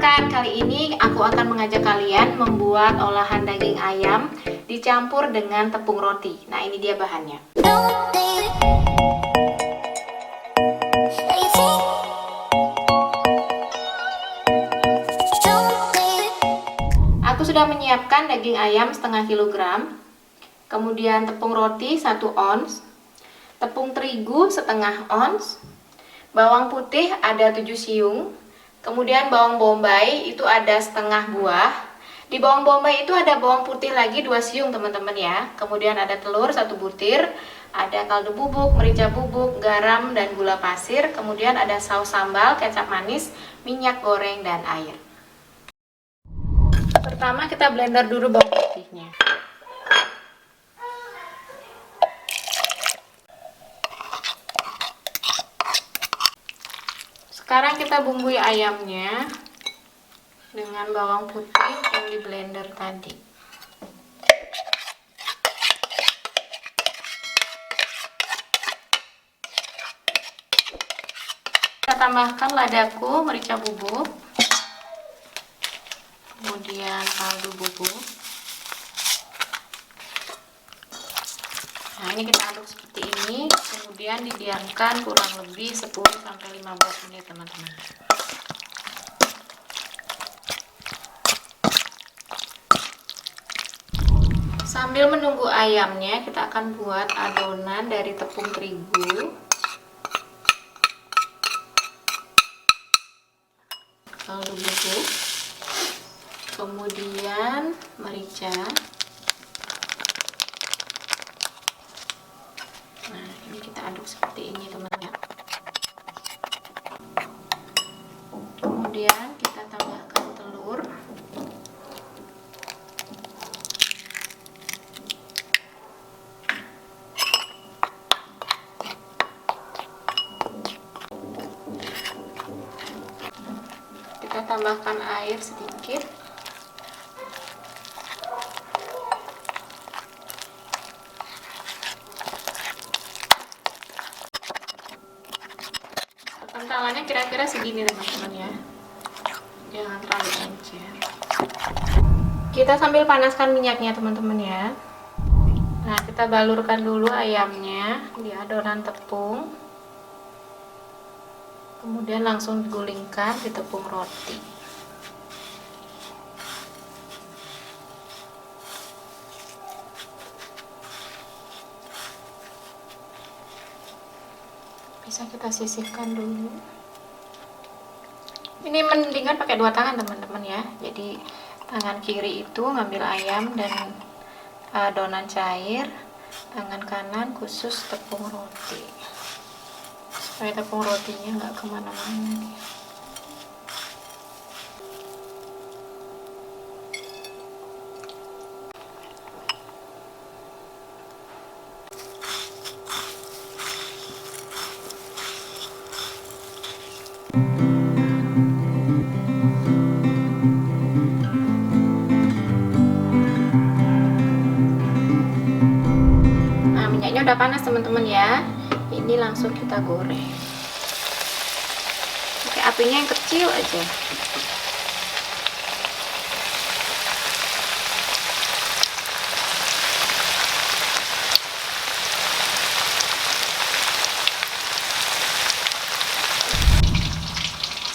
rekan-rekan, kali ini aku akan mengajak kalian membuat olahan daging ayam dicampur dengan tepung roti. Nah, ini dia bahannya. Aku sudah menyiapkan daging ayam setengah kilogram, kemudian tepung roti 1 ons, tepung terigu setengah ons, bawang putih ada 7 siung, kemudian bawang bombay itu ada setengah buah. Di bawang bombay itu ada bawang putih lagi 2 siung teman-teman ya. Kemudian ada telur 1 butir, ada kaldu bubuk, merica bubuk, garam dan gula pasir. Kemudian ada saus sambal, kecap manis, minyak goreng dan air. Pertama kita blender dulu bawang putihnya. Sekarang kita bumbui ayamnya dengan bawang putih yang di blender tadi. Kita tambahkan ladaku, merica bubuk, kemudian kaldu bubuk. Nah, ini kita aduk seperti ini, kemudian didiamkan kurang lebih 10-15 menit teman-teman. Sambil menunggu ayamnya, kita akan buat adonan dari tepung terigu, kaldu bubuk, kemudian merica. Nah, ini kita aduk seperti ini teman-teman. Kemudian kita tambahkan telur. Kita tambahkan air sedikit. Kentalannya kira-kira segini teman-teman ya, jangan terlalu encer. Kita sambil panaskan minyaknya teman-teman ya. Nah, kita balurkan dulu ayamnya di adonan tepung, kemudian langsung digulingkan di tepung roti. Bisa kita sisihkan dulu. Ini mendingan pakai 2 tangan teman-teman ya. Jadi tangan kiri itu ngambil ayam dan adonan cair, tangan kanan khusus tepung roti, supaya tepung rotinya nggak kemana-mana nih. Minyaknya udah panas teman-teman ya. Ini langsung kita goreng. Pakai apinya yang kecil aja.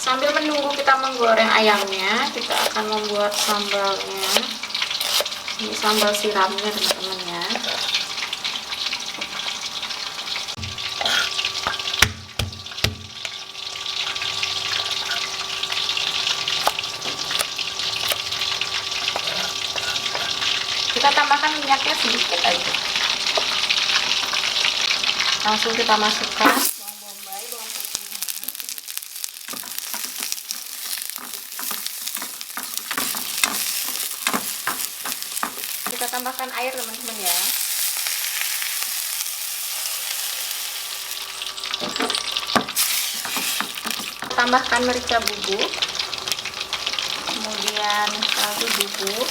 Sambil menunggu kita menggoreng ayamnya, kita akan membuat sambalnya. Ini sambal siramnya teman-teman ya. Kita tambahkan minyaknya sedikit aja. Langsung kita masukkan bawang bombay, bawang putihnya. Kita tambahkan air teman-teman ya. Tambahkan merica bubuk, kemudian kaldu bubuk,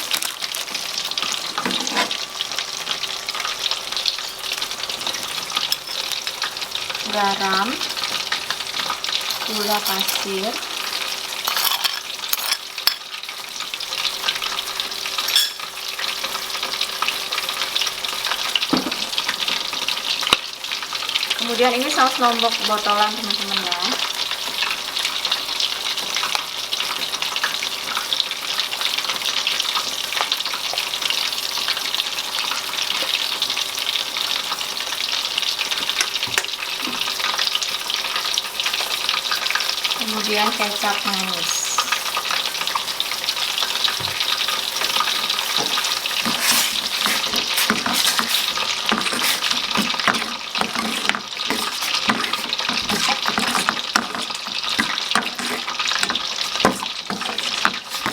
garam, gula pasir, Kemudian ini saus lombok botolan teman-teman ya. Kemudian kecap manis.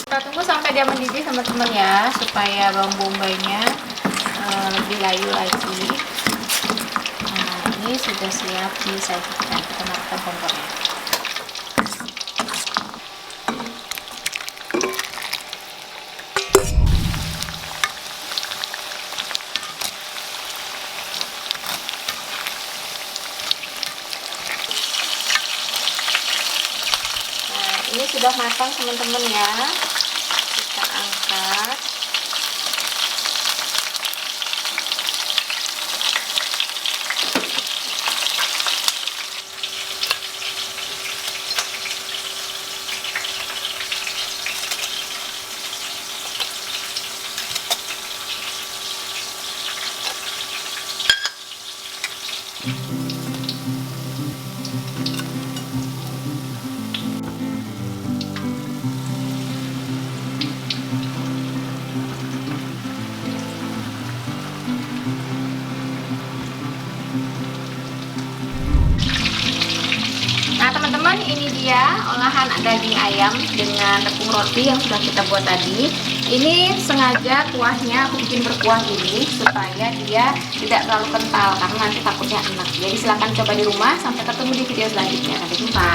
Kita tunggu sampai dia mendidih teman-teman ya, supaya bawang bombaynya lebih layu lagi. Nah, ini sudah siap disajikan. Kita matikan kompornya. Ini sudah matang teman-teman ya, kita angkat. Nah teman-teman, ini dia olahan daging ayam dengan tepung roti yang sudah kita buat tadi. Ini sengaja kuahnya aku bikin berkuah ini supaya dia tidak terlalu kental karena nanti takutnya enak. Jadi silahkan coba di rumah. Sampai ketemu di video selanjutnya. Sampai jumpa.